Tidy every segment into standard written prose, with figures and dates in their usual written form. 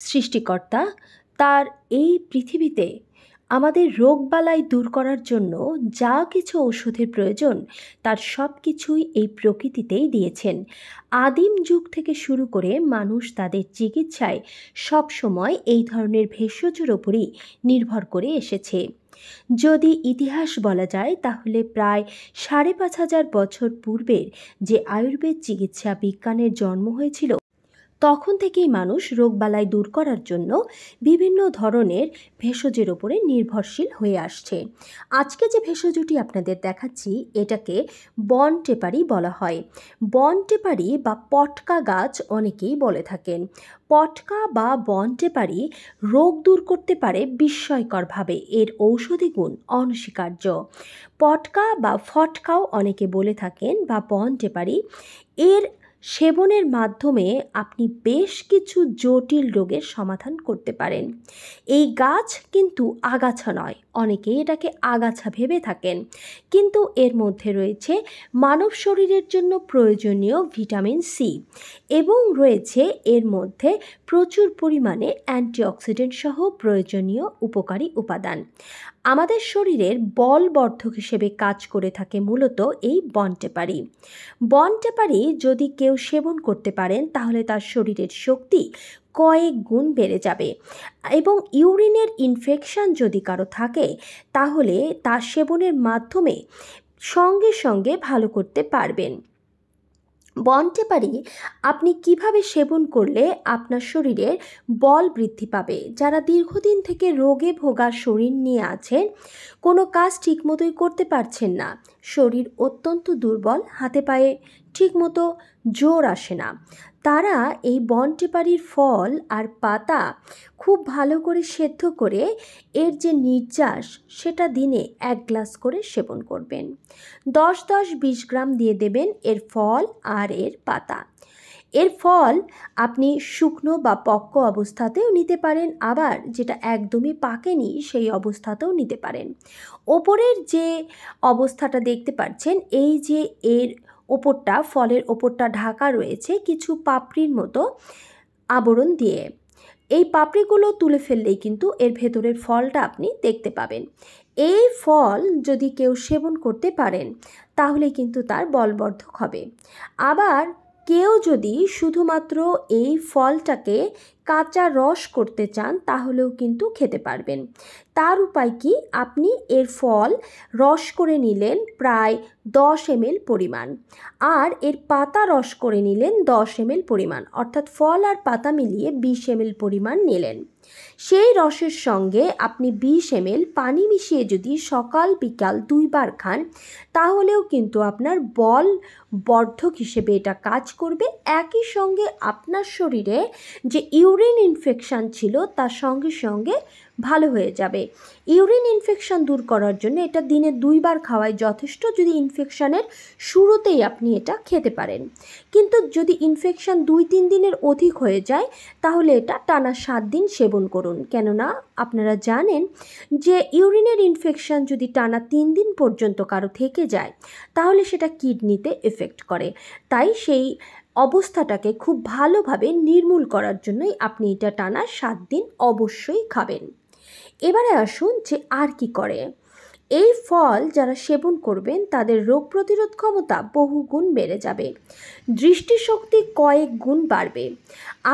সৃষ্টিকর্তা তার এই পৃথিবীতে আমাদের রোগবালাই দূর করার জন্য যা কিছু ওষুধের প্রয়োজন তার সব কিছুই এই প্রকৃতিতেই দিয়েছেন। আদিম যুগ থেকে শুরু করে মানুষ তাদের চিকিৎসায় সবসময় এই ধরনের ভেষজের ওপরই নির্ভর করে এসেছে। যদি ইতিহাস বলা যায় তাহলে প্রায় ৫,৫০০ বছর পূর্বের যে আয়ুর্বেদ চিকিৎসা বিজ্ঞানের জন্ম হয়েছিল, তখন থেকেই মানুষ রোগবালাই দূর করার জন্য বিভিন্ন ধরনের ভেষজের ওপরে নির্ভরশীল হয়ে আসছে। আজকে যে ভেষজটি আপনাদের দেখাচ্ছি এটাকে বনটেপারি বলা হয়। বনটেপারি বা পটকা গাছ অনেকেই বলে থাকেন। পটকা বা বনটেপারি রোগ দূর করতে পারে বিস্ময়করভাবে, এর ঔষধি গুণ অনস্বীকার্য। পটকা বা ফটকাও অনেকে বলে থাকেন বা বনটেপারি, এর সেবনের মাধ্যমে আপনি বেশ কিছু জটিল রোগের সমাধান করতে পারেন। এই গাছ কিন্তু আগাছা নয়, অনেকেই এটাকে আগাছা ভেবে থাকেন, কিন্তু এর মধ্যে রয়েছে মানব শরীরের জন্য প্রয়োজনীয় ভিটামিন সি এবং রয়েছে এর মধ্যে প্রচুর পরিমাণে অ্যান্টিঅক্সিডেন্ট সহ প্রয়োজনীয় উপকারী উপাদান। আমাদের শরীরের বলবর্ধক হিসেবে কাজ করে থাকে মূলত এই বনটেপারি। বনটেপারি যদি কেউ সেবন করতে পারেন তাহলে তার শরীরের শক্তি কয়েক গুণ বেড়ে যাবে এবং ইউরিনের ইনফেকশন যদি কারো থাকে তাহলে তার সেবনের মাধ্যমে সঙ্গে সঙ্গে ভালো করতে পারবেন। বনটেপারি আপনি কিভাবে সেবন করলে আপনার শরীরের বল বৃদ্ধি পাবে? যারা দীর্ঘদিন থেকে রোগে ভোগা শরীর নিয়ে আছেন, কোনো কাজ ঠিকমতোই করতে পারছেন না, শরীর অত্যন্ত দুর্বল, হাতে পায়ে ঠিকমতো জোর আসে না, তারা এই বনটেপারির ফল আর পাতা খুব ভালো করে সেদ্ধ করে এর যে নির্যাস সেটা দিনে ১ গ্লাস করে সেবন করবেন। ১০-১০-২০ গ্রাম দিয়ে দেবেন এর ফল আর এর পাতা। এর ফল আপনি শুকনো বা পক্ক অবস্থাতেও নিতে পারেন, আবার যেটা একদমই পাকেনি সেই অবস্থাতেও নিতে পারেন। ওপরের যে অবস্থাটা দেখতে পাচ্ছেন, এই যে এর ওপরটা, ফলের ওপরটা ঢাকা রয়েছে কিছু পাপড়ির মতো আবরণ দিয়ে, এই পাপড়িগুলো তুলে ফেললেই কিন্তু এর ভেতরের ফলটা আপনি দেখতে পাবেন। এই ফল যদি কেউ সেবন করতে পারেন তাহলে কিন্তু তার বলবর্ধক হবে। আবার কেউ যদি শুধুমাত্র এই ফলটাকে কাঁচা রস করতে চান তাহলেও কিন্তু খেতে পারবেন। তার উপায় কি? আপনি এর ফল রস করে নিলেন প্রায় 10 ml পরিমাণ, আর এর পাতা রস করে নিলেন 10 ml পরিমাণ, অর্থাৎ ফল আর পাতা মিলিয়ে 20 ml পরিমাণ নিলেন। সেই রসের সঙ্গে আপনি 20 ml পানি মিশিয়ে যদি সকাল বিকাল 2 বার খান তাহলেও কিন্তু আপনার বল বর্ধক হিসেবে এটা কাজ করবে। একই সঙ্গে আপনার শরীরে যে ইউরিন ইনফেকশান ছিল তার সঙ্গে সঙ্গে ভালো হয়ে যাবে। ইউরিন ইনফেকশান দূর করার জন্য এটা দিনে 2 বার খাওয়াই যথেষ্ট, যদি ইনফেকশানের শুরুতেই আপনি এটা খেতে পারেন। কিন্তু যদি ইনফেকশান 2-3 দিনের অধিক হয়ে যায় তাহলে এটা টানা 7 দিন সেবন করুন। কেননা আপনারা জানেন যে ইউরিনের ইনফেকশান যদি টানা 3 দিন পর্যন্ত কারো থেকে যায় তাহলে সেটা কিডনিতে এফেক্ট করে। তাই সেই অবস্থাটাকে খুব ভালোভাবে নির্মূল করার জন্যই আপনি এটা টানা 7 দিন অবশ্যই খাবেন। এবারে আসুন যে আর কি করে। এই ফল যারা সেবন করবেন তাদের রোগ প্রতিরোধ ক্ষমতা বহুগুণ বেড়ে যাবে, দৃষ্টিশক্তি কয়েক গুণ বাড়বে।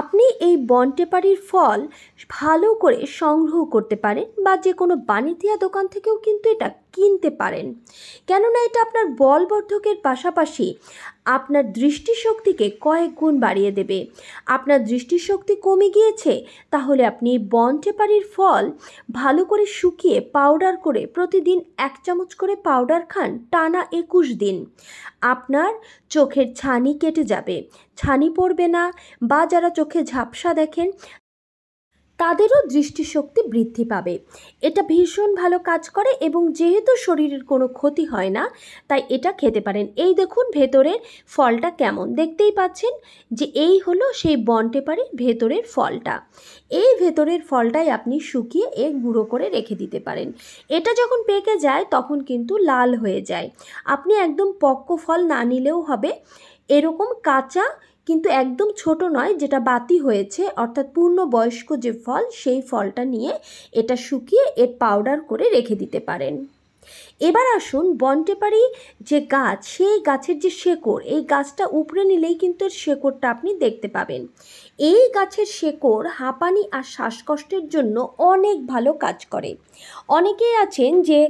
আপনি এই বনটেপারির ফল ভালো করে সংগ্রহ করতে পারেন বা যে কোনো বাণিজ্যিক দোকান থেকেও কিন্তু এটা কিনতে পারেন, কেননা এটা আপনার বলবর্ধকের পাশাপাশি আপনার দৃষ্টিশক্তিকে কয়েক গুণ বাড়িয়ে দেবে। আপনার দৃষ্টিশক্তি কমে গিয়েছে তাহলে আপনি বনটেপারির ফল ভালো করে শুকিয়ে পাউডার করে প্রতিদিন 1 চামচ করে পাউডার খান টানা 21 দিন। আপনার চোখের ছানি কেটে যাবে, ছানি পড়বে না, বা যারা চোখে ঝাপসা দেখেন তাদেরও দৃষ্টিশক্তি বৃদ্ধি পাবে। এটা ভীষণ ভালো কাজ করে এবং যেহেতু শরীরের কোনো ক্ষতি হয় না তাই এটা খেতে পারেন। এই দেখুন ভেতরের ফলটা কেমন, দেখতেই পাচ্ছেন যে এই হলো সেই বনটেপারির ভেতরের ফলটা। এই ভেতরের ফলটাই আপনি শুকিয়ে গুঁড়ো করে রেখে দিতে পারেন। এটা যখন পেকে যায় তখন কিন্তু লাল হয়ে যায়। আপনি একদম পক্ক ফল না নিলেও হবে, এরকম কাঁচা কিন্তু একদম ছোট নয়, যেটা বাতি হয়েছে অর্থাৎ পূর্ণবয়স্ক যে ফল, সেই ফলটা নিয়ে এটা শুকিয়ে এর পাউডার করে রেখে দিতে পারেন। এবার আসুন, বনটেপারি যে গাছ, সেই গাছের যে শেকড়, এই গাছটা উপড়ে নিলেই কিন্তু এর শেকড়টা আপনি দেখতে পাবেন। এই গাছের শেকড় হাঁপানি আর শ্বাসকষ্টের জন্য অনেক ভালো কাজ করে। অনেকেই আছেন যে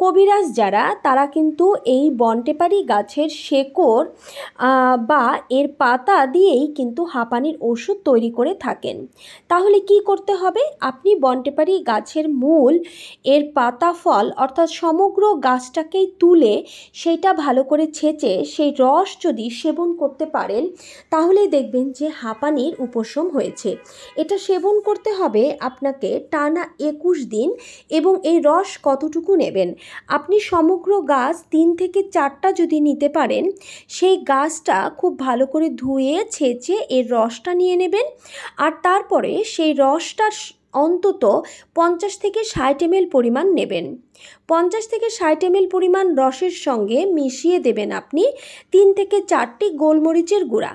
কবিরাজ যারা, তারা কিন্তু এই বনটেপারি গাছের শেকড় বা এর পাতা দিয়েই কিন্তু হাঁপানির ওষুধ তৈরি করে থাকেন। তাহলে কি করতে হবে? আপনি বনটেপারি গাছের মূল, এর পাতা, ফল অর্থাৎ সমগ্র গাছটাকেই তুলে সেইটা ভালো করে ছেঁচে সেই রস যদি সেবন করতে পারেন, তাহলে দেখবেন যে হাঁপানির উপশম হয়েছে। এটা সেবন করতে হবে আপনাকে টানা 21 দিন। এবং এই রস কতটুকু নেবেন? আপনি সমগ্র গাছ 3 থেকে 4টা যদি নিতে পারেন, সেই গাছটা খুব ভালো করে ধুয়ে ছেঁচে এর রসটা নিয়ে নেবেন। আর তারপরে সেই রসটার অন্তত 50 থেকে 60 ml পরিমাণ নেবেন। 50 থেকে 60 ml পরিমাণ রসের সঙ্গে মিশিয়ে দেবেন আপনি 3 থেকে 4টি গোলমরিচের গুঁড়া।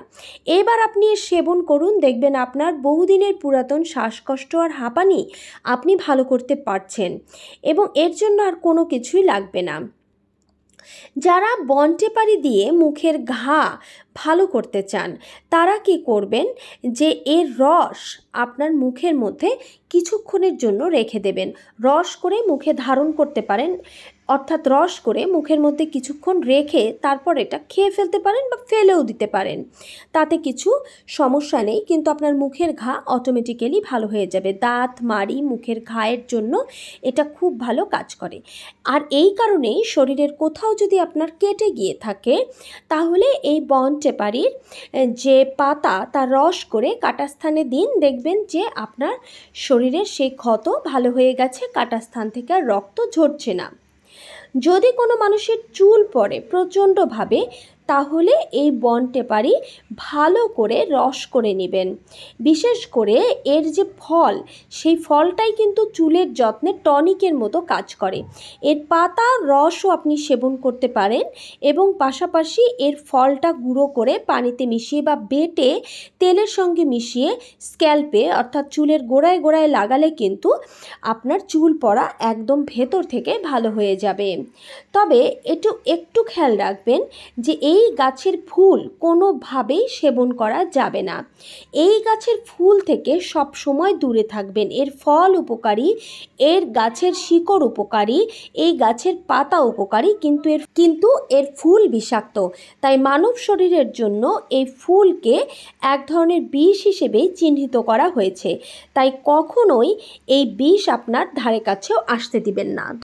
এবার আপনি এর সেবন করুন, দেখবেন আপনার বহুদিনের পুরাতন শ্বাসকষ্ট আর হাঁপানি আপনি ভালো করতে পারছেন এবং এর জন্য আর কোনো কিছুই লাগবে না। যারা বনটেপারি দিয়ে মুখের ঘা ভালো করতে চান, তারা কি করবেন, যে এর রস আপনার মুখের মধ্যে কিছুক্ষণের জন্য রেখে দেবেন। রস করে মুখে ধারণ করতে পারেন, অর্থাৎ রস করে মুখের মধ্যে কিছুক্ষণ রেখে তারপর এটা খেয়ে ফেলতে পারেন বা ফেলেও দিতে পারেন, তাতে কিছু সমস্যা নেই। কিন্তু আপনার মুখের ঘা অটোমেটিক্যালি ভালো হয়ে যাবে। দাঁত, মাড়ি, মুখের ঘায়ের জন্য এটা খুব ভালো কাজ করে। আর এই কারণেই শরীরের কোথাও যদি আপনার কেটে গিয়ে থাকে, তাহলে এই বনটেপারির যে পাতা, তার রস করে কাটা স্থানে দিন, দেখবেন যে আপনার শরীরের সেই ক্ষত ভালো হয়ে গেছে, কাটা স্থান থেকে আর রক্ত ঝরছে না। যদি কোনো মানুষের চুল পড়ে প্রচণ্ডভাবে, তাহলে এই বনটেপারি ভালো করে রস করে নেবেন। বিশেষ করে এর যে ফল, সেই ফলটাই কিন্তু চুলের যত্নে টনিকের মতো কাজ করে। এর পাতা, রসও আপনি সেবন করতে পারেন এবং পাশাপাশি এর ফলটা গুঁড়ো করে পানিতে মিশিয়ে বা বেটে তেলের সঙ্গে মিশিয়ে স্ক্যাল্পে অর্থাৎ চুলের গোড়ায় গোড়ায় লাগালে কিন্তু আপনার চুল পড়া একদম ভেতর থেকে ভালো হয়ে যাবে। তবে একটু খেয়াল রাখবেন যে এই গাছের ফুল কোনোভাবেই সেবন করা যাবে না। এই গাছের ফুল থেকে সব সময় দূরে থাকবেন। এর ফল উপকারী, এর গাছের শিকড় উপকারী, এই গাছের পাতা উপকারী, কিন্তু এর ফুল বিষাক্ত। তাই মানব শরীরের জন্য এই ফুলকে এক ধরনের বিষ হিসেবেই চিহ্নিত করা হয়েছে। তাই কখনোই এই বিষ আপনার ধারে কাছেও আসতে দিবেন না।